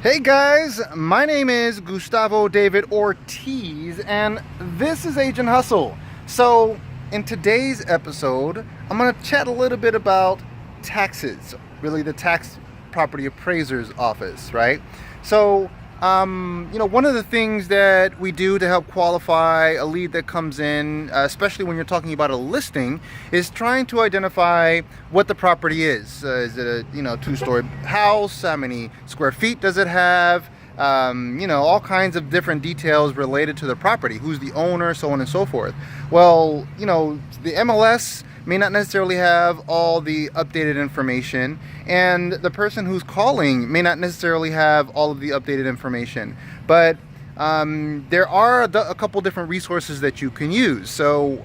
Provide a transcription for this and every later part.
Hey guys, my name is Gustavo David Ortiz and this is Agent Hustle. So in today's episode, I'm going to chat a little bit about taxes, really the tax property appraiser's office, right? So, one of the things that we do to help qualify a lead that comes in, especially when you're talking about a listing, is trying to identify what the property is. Is it a two-story house? How many square feet does it have? All kinds of different details related to the property. Who's the owner, so on and so forth. Well, the MLS may not necessarily have all the updated information, and the person who's calling may not necessarily have all of the updated information. But there are a couple different resources that you can use. So,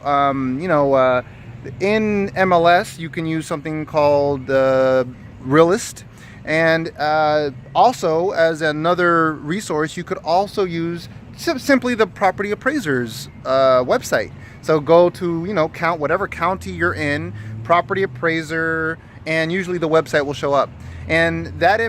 in MLS, you can use something called Realtors. And also, as another resource, you could also use simply the property appraiser's website. So go to, count whatever county you're in, property appraiser, and usually the website will show up. And that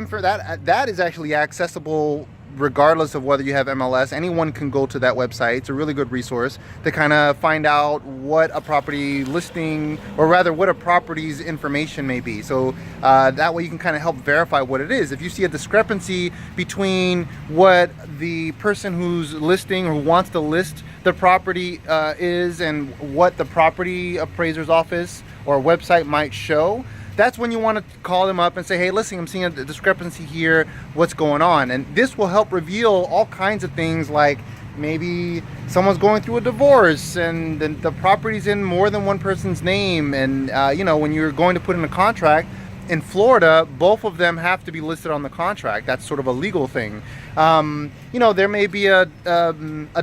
is actually accessible regardless of whether you have MLS. Anyone can go to that website. It's a really good resource to kind of find out what a property listing, or rather what a property's information may be. So that way you can kind of help verify what it is. If you see a discrepancy between what the person who's listing or who wants to list the property is and what the property appraiser's office or website might show, that's when you want to call them up and say, hey, listen, I'm seeing a discrepancy here. What's going on? And this will help reveal all kinds of things, like maybe someone's going through a divorce and the property's in more than one person's name. And, when you're going to put in a contract, in Florida, both of them have to be listed on the contract. That's sort of a legal thing. There may be a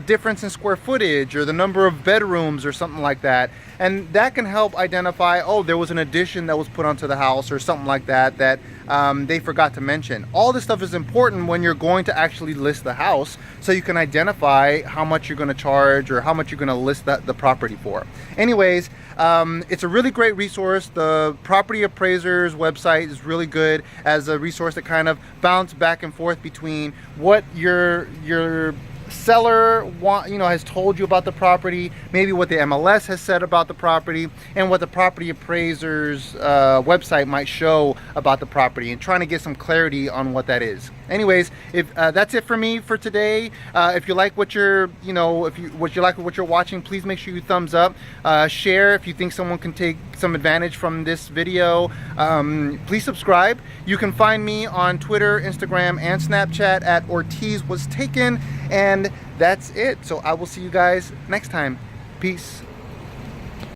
difference in square footage or the number of bedrooms or something like that. And that can help identify, there was an addition that was put onto the house or something like that they forgot to mention. All this stuff is important when you're going to actually list the house, so you can identify how much you're going to charge or how much you're going to list the property for. Anyways, it's a really great resource. The property appraiser's website is really good as a resource to kind of bounce back and forth between what your seller has told you about the property, maybe what the MLS has said about the property, and what the property appraiser's website might show about the property, and trying to get some clarity on what that is. Anyways, if that's it for me for today. If you like what you're watching, please make sure you thumbs up, share if you think someone can take some advantage from this video. Please subscribe. You can find me on Twitter, Instagram, and Snapchat at Ortiz Was Taken. And that's it. So I will see you guys next time. Peace.